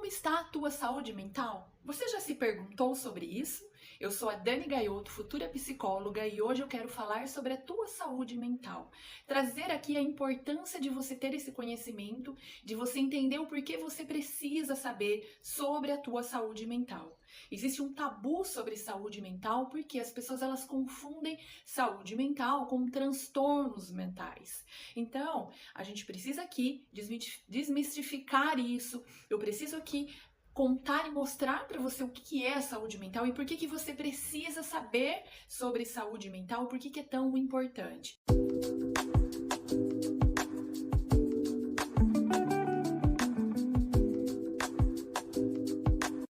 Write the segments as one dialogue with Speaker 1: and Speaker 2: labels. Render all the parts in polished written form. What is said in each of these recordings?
Speaker 1: Como está a tua saúde mental? Você já se perguntou sobre isso? Eu sou a Dani Gaiotto, futura psicóloga, e hoje eu quero falar sobre a tua saúde mental. Trazer aqui a importância de você ter esse conhecimento, de você entender o porquê você precisa saber sobre a tua saúde mental. Existe um tabu sobre saúde mental porque as pessoas elas confundem saúde mental com transtornos mentais. Então, a gente precisa aqui desmistificar isso. Eu preciso aqui contar e mostrar para você o que é a saúde mental e por que você precisa saber sobre saúde mental, por que é tão importante.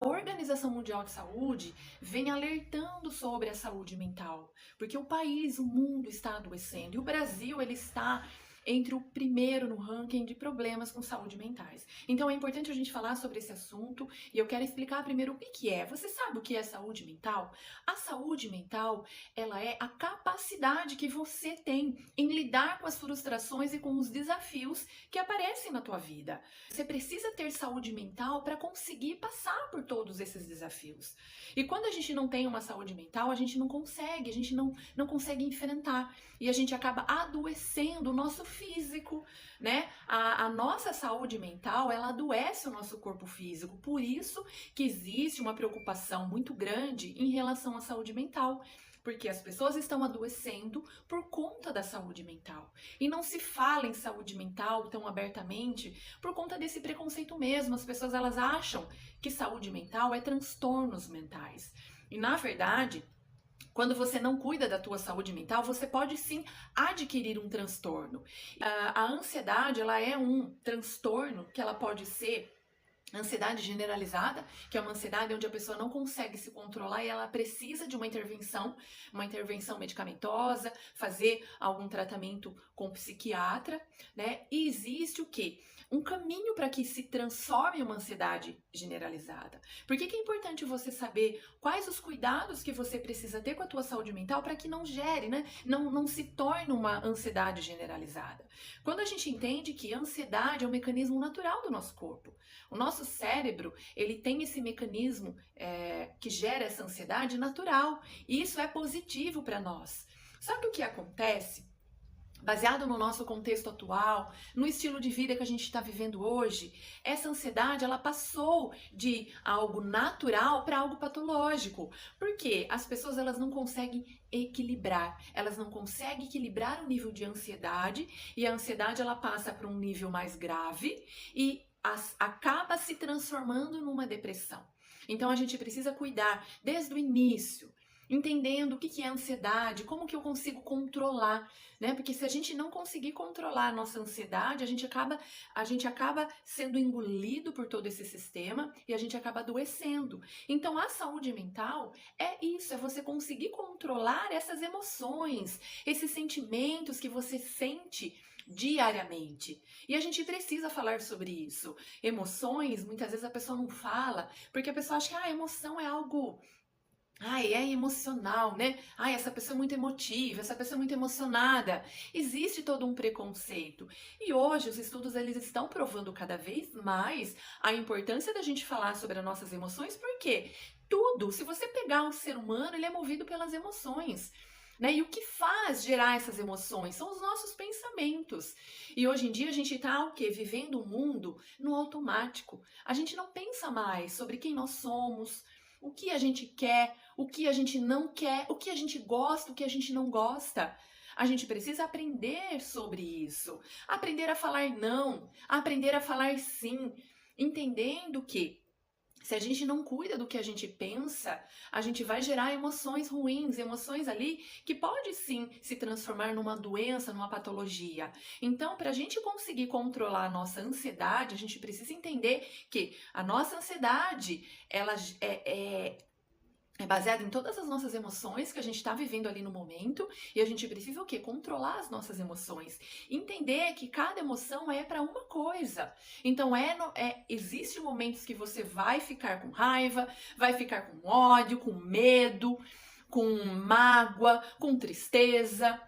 Speaker 1: A Organização Mundial de Saúde vem alertando sobre a saúde mental, porque o país, o mundo está adoecendo e o Brasil ele está entre o primeiro no ranking de problemas com saúde mentais. Então é importante a gente falar sobre esse assunto e eu quero explicar primeiro o que é. Você sabe o que é saúde mental? A saúde mental, ela é a capacidade que você tem em lidar com as frustrações e com os desafios que aparecem na tua vida. Você precisa ter saúde mental para conseguir passar por todos esses desafios. E quando a gente não tem uma saúde mental, a gente não consegue enfrentar e a gente acaba adoecendo o nosso físico, né? A nossa saúde mental, ela adoece o nosso corpo físico. Por isso que existe uma preocupação muito grande em relação à saúde mental. Porque as pessoas estão adoecendo por conta da saúde mental. E não se fala em saúde mental tão abertamente por conta desse preconceito mesmo. As pessoas elas acham que saúde mental é transtornos mentais. E na verdade, quando você não cuida da tua saúde mental, você pode sim adquirir um transtorno. A ansiedade, ela é um transtorno que ela pode ser ansiedade generalizada, que é uma ansiedade onde a pessoa não consegue se controlar e ela precisa de uma intervenção medicamentosa, fazer algum tratamento com psiquiatra, né? E existe o quê? Um caminho para que se transforme uma ansiedade generalizada. Por que é importante você saber quais os cuidados que você precisa ter com a tua saúde mental para que não gere, né? Não se torne uma ansiedade generalizada. Quando a gente entende que a ansiedade é um mecanismo natural do nosso corpo, o nosso cérebro, ele tem esse mecanismo que gera essa ansiedade natural, e isso é positivo para nós. Só que o que acontece, baseado no nosso contexto atual, no estilo de vida que a gente está vivendo hoje, essa ansiedade ela passou de algo natural para algo patológico. Porque as pessoas elas não conseguem equilibrar, elas não conseguem equilibrar o nível de ansiedade e a ansiedade ela passa para um nível mais grave e acaba se transformando numa depressão. Então a gente precisa cuidar desde o início, entendendo o que é ansiedade, como que eu consigo controlar, né? Porque se a gente não conseguir controlar a nossa ansiedade, a gente acaba sendo engolido por todo esse sistema e a gente acaba adoecendo. Então a saúde mental é isso, é você conseguir controlar essas emoções, esses sentimentos que você sente diariamente. E a gente precisa falar sobre isso. Emoções, muitas vezes a pessoa não fala, porque a pessoa acha que a emoção é algo é emocional, né? Essa pessoa é muito emotiva, essa pessoa é muito emocionada. Existe todo um preconceito. E hoje os estudos eles estão provando cada vez mais a importância da gente falar sobre as nossas emoções, porque se você pegar um ser humano, ele é movido pelas emoções. Né? E o que faz gerar essas emoções são os nossos pensamentos. E hoje em dia a gente está o quê? Vivendo um mundo no automático. A gente não pensa mais sobre quem nós somos, o que a gente quer, o que a gente não quer, o que a gente gosta, o que a gente não gosta. A gente precisa aprender sobre isso. Aprender a falar não, aprender a falar sim, entendendo que se a gente não cuida do que a gente pensa, a gente vai gerar emoções ruins, emoções ali que pode sim se transformar numa doença, numa patologia. Então, para a gente conseguir controlar a nossa ansiedade, a gente precisa entender que a nossa ansiedade, ela é baseada em todas as nossas emoções que a gente está vivendo ali no momento e a gente precisa o quê? Controlar as nossas emoções. Entender que cada emoção é para uma coisa. Então, existem momentos que você vai ficar com raiva, vai ficar com ódio, com medo, com mágoa, com tristeza.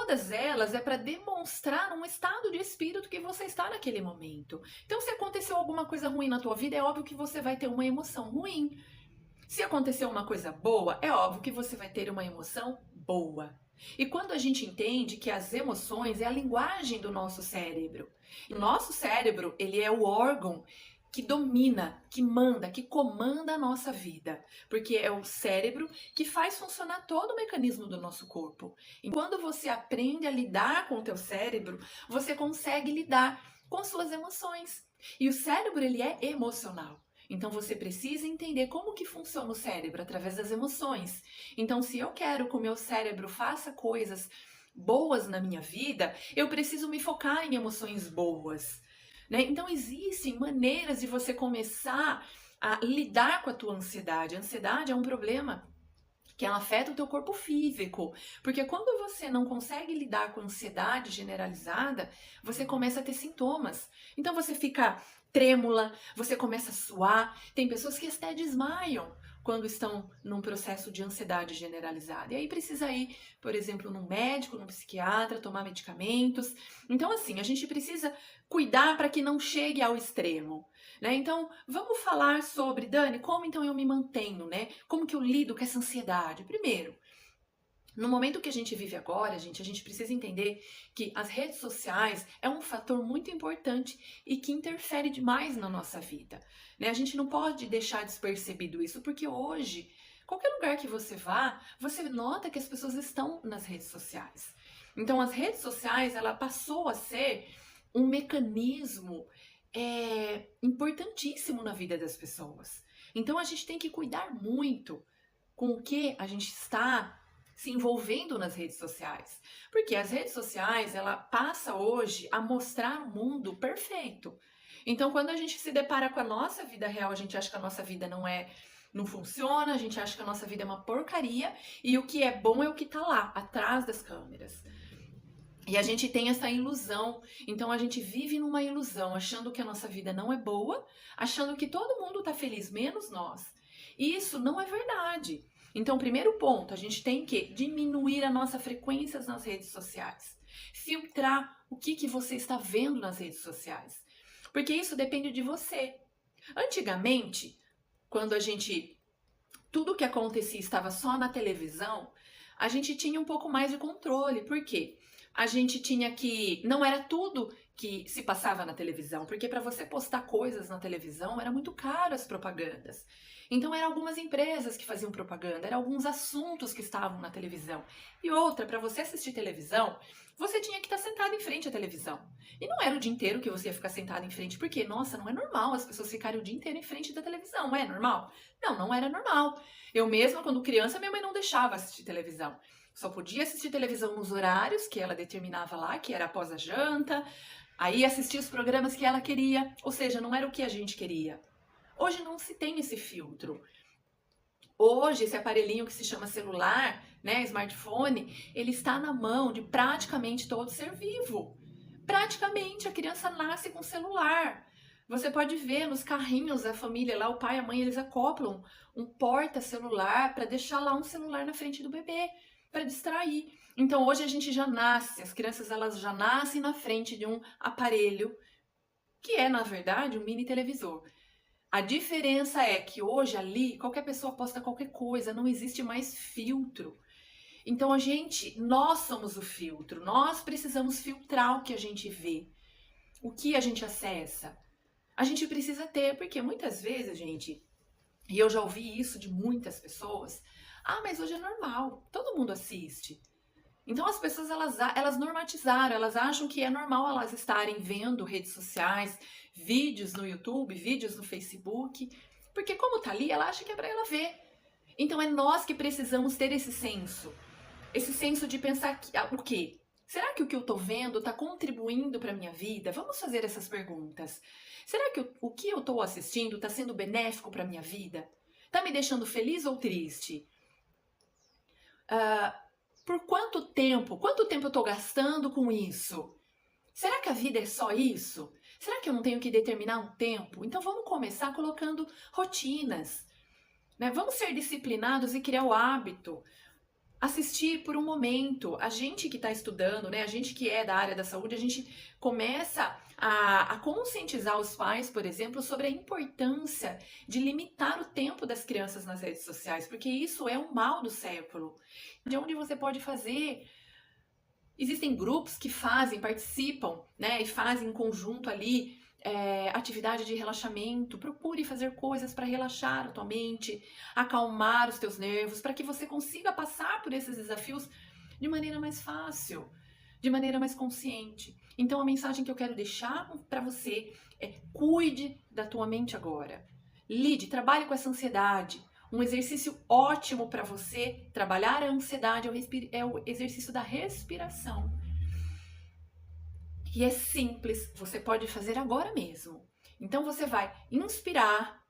Speaker 1: todas elas é para demonstrar um estado de espírito que você está naquele momento. Então, se aconteceu alguma coisa ruim na tua vida, é óbvio que você vai ter uma emoção ruim. Se aconteceu uma coisa boa, é óbvio que você vai ter uma emoção boa. E quando a gente entende que as emoções é a linguagem do nosso cérebro, o nosso cérebro, ele é o órgão que domina, que manda, que comanda a nossa vida, porque é o cérebro que faz funcionar todo o mecanismo do nosso corpo. E quando você aprende a lidar com o teu cérebro, você consegue lidar com suas emoções. E o cérebro, ele é emocional. Então você precisa entender como que funciona o cérebro através das emoções. Então, se eu quero que o meu cérebro faça coisas boas na minha vida, eu preciso me focar em emoções boas, né? Então existem maneiras de você começar a lidar com a tua ansiedade. A ansiedade é um problema que ela afeta o teu corpo físico, porque quando você não consegue lidar com a ansiedade generalizada, você começa a ter sintomas. Então você fica trêmula, você começa a suar, tem pessoas que até desmaiam quando estão num processo de ansiedade generalizada. E aí precisa ir, por exemplo, num médico, num psiquiatra, tomar medicamentos. Então assim, a gente precisa cuidar para que não chegue ao extremo. Né? Então, vamos falar sobre, Dani, como então eu me mantenho, né? Como que eu lido com essa ansiedade? Primeiro, no momento que a gente vive agora, gente, a gente precisa entender que as redes sociais é um fator muito importante e que interfere demais na nossa vida, né? A gente não pode deixar despercebido isso, porque hoje, qualquer lugar que você vá, você nota que as pessoas estão nas redes sociais. Então, as redes sociais, ela passou a ser um mecanismo importantíssimo na vida das pessoas. Então, a gente tem que cuidar muito com o que a gente está se envolvendo nas redes sociais. Porque as redes sociais, ela passa hoje a mostrar um mundo perfeito. Então, quando a gente se depara com a nossa vida real, a gente acha que a nossa vida não funciona, a gente acha que a nossa vida é uma porcaria e o que é bom é o que tá lá, atrás das câmeras. E a gente tem essa ilusão, então a gente vive numa ilusão, achando que a nossa vida não é boa, achando que todo mundo tá feliz, menos nós. E isso não é verdade. Então, primeiro ponto, a gente tem que diminuir a nossa frequência nas redes sociais. Filtrar o que você está vendo nas redes sociais. Porque isso depende de você. Antigamente, quando tudo que acontecia estava só na televisão, a gente tinha um pouco mais de controle. Por quê? A gente tinha que... Não era tudo que se passava na televisão, porque para você postar coisas na televisão era muito caro as propagandas. Então eram algumas empresas que faziam propaganda, eram alguns assuntos que estavam na televisão. E outra, para você assistir televisão, você tinha que estar sentado em frente à televisão. E não era o dia inteiro que você ia ficar sentado em frente, porque, nossa, não é normal as pessoas ficarem o dia inteiro em frente da televisão, é normal? Não, não era normal. Eu mesma, quando criança, minha mãe não deixava assistir televisão. Só podia assistir televisão nos horários que ela determinava lá, que era após a janta, aí assistir os programas que ela queria, ou seja, não era o que a gente queria. Hoje não se tem esse filtro. Hoje, esse aparelhinho que se chama celular, né, smartphone, ele está na mão de praticamente todo ser vivo. Praticamente, a criança nasce com celular. Você pode ver nos carrinhos da família, lá o pai e a mãe, eles acoplam um porta-celular para deixar lá um celular na frente do bebê, para distrair. Então, hoje a gente já nasce, as crianças elas já nascem na frente de um aparelho, que é, na verdade, um mini televisor. A diferença é que hoje ali, qualquer pessoa posta qualquer coisa, não existe mais filtro. Então nós somos o filtro, nós precisamos filtrar o que a gente vê, o que a gente acessa. A gente precisa ter, porque muitas vezes, gente, e eu já ouvi isso de muitas pessoas, mas hoje é normal, todo mundo assiste. Então as pessoas elas normatizaram, elas acham que é normal elas estarem vendo redes sociais, vídeos no YouTube, vídeos no Facebook, porque como tá ali, ela acha que é para ela ver. Então é nós que precisamos ter esse senso de pensar que, o quê? Será que o que eu tô vendo tá contribuindo para minha vida? Vamos fazer essas perguntas. Será que o que eu tô assistindo tá sendo benéfico para minha vida? Tá me deixando feliz ou triste? Por quanto tempo eu estou gastando com isso? Será que a vida é só isso? Será que eu não tenho que determinar um tempo? Então vamos começar colocando rotinas, né? Vamos ser disciplinados e criar o hábito. assistir por um momento. A gente que está estudando, né, a gente que é da área da saúde, a gente começa a conscientizar os pais, por exemplo, sobre a importância de limitar o tempo das crianças nas redes sociais, porque isso é um mal do século. De onde você pode fazer. Existem grupos que fazem, participam, né, e fazem em conjunto ali atividade de relaxamento. Procure fazer coisas para relaxar a tua mente, acalmar os teus nervos, para que você consiga passar por esses desafios de maneira mais fácil, de maneira mais consciente. Então a mensagem que eu quero deixar para você é: cuide da tua mente agora. Lide, trabalhe com essa ansiedade. Um exercício ótimo para você trabalhar a ansiedade é o exercício da respiração. E é simples, você pode fazer agora mesmo. Então você vai inspirar,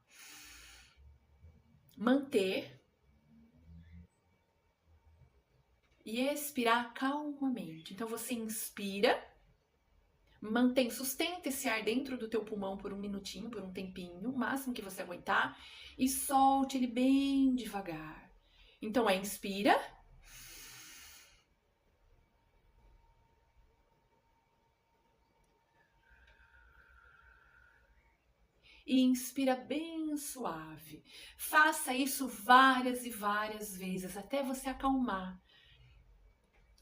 Speaker 1: manter e expirar calmamente. Então você inspira, mantém, sustenta esse ar dentro do teu pulmão por um minutinho, por um tempinho, o máximo que você aguentar, e solte ele bem devagar. Então inspira. E inspira bem suave. Faça isso várias e várias vezes até você acalmar.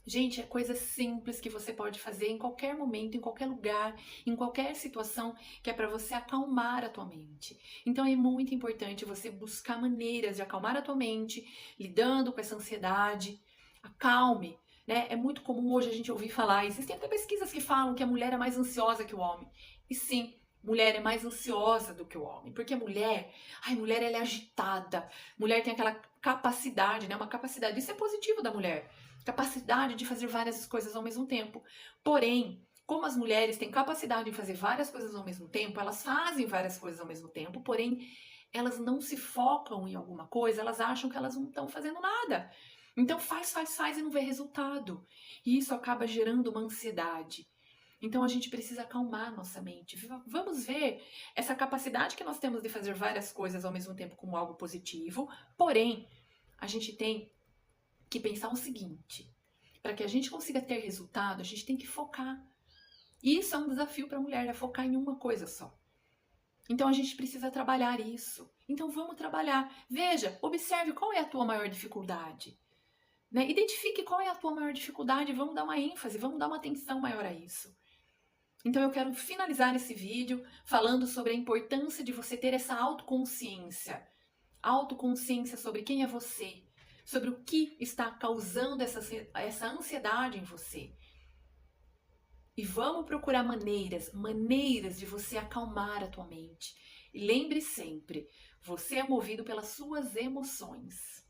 Speaker 1: Gente, é coisa simples que você pode fazer em qualquer momento, em qualquer lugar, em qualquer situação, que é para você acalmar a tua mente. Então é muito importante você buscar maneiras de acalmar a tua mente, lidando com essa ansiedade. Acalme, né? É muito comum hoje a gente ouvir falar, existem até pesquisas que falam que a mulher é mais ansiosa que o homem. E sim, mulher é mais ansiosa do que o homem, porque a mulher, mulher ela é agitada, mulher tem aquela capacidade, né? Uma capacidade, isso é positivo da mulher, capacidade de fazer várias coisas ao mesmo tempo. Porém, como as mulheres têm capacidade de fazer várias coisas ao mesmo tempo, elas fazem várias coisas ao mesmo tempo, porém, elas não se focam em alguma coisa, elas acham que elas não estão fazendo nada. Então faz e não vê resultado. E isso acaba gerando uma ansiedade. Então a gente precisa acalmar nossa mente. Vamos ver essa capacidade que nós temos de fazer várias coisas ao mesmo tempo como algo positivo, porém, a gente tem que pensar o seguinte: para que a gente consiga ter resultado, a gente tem que focar. E isso é um desafio para a mulher, é focar em uma coisa só. Então a gente precisa trabalhar isso. Então vamos trabalhar. Veja, observe qual é a tua maior dificuldade. Né? Identifique qual é a tua maior dificuldade e vamos dar uma ênfase, vamos dar uma atenção maior a isso. Então eu quero finalizar esse vídeo falando sobre a importância de você ter essa autoconsciência. Autoconsciência sobre quem é você, sobre o que está causando essa ansiedade em você. E vamos procurar maneiras de você acalmar a tua mente. E lembre sempre, você é movido pelas suas emoções.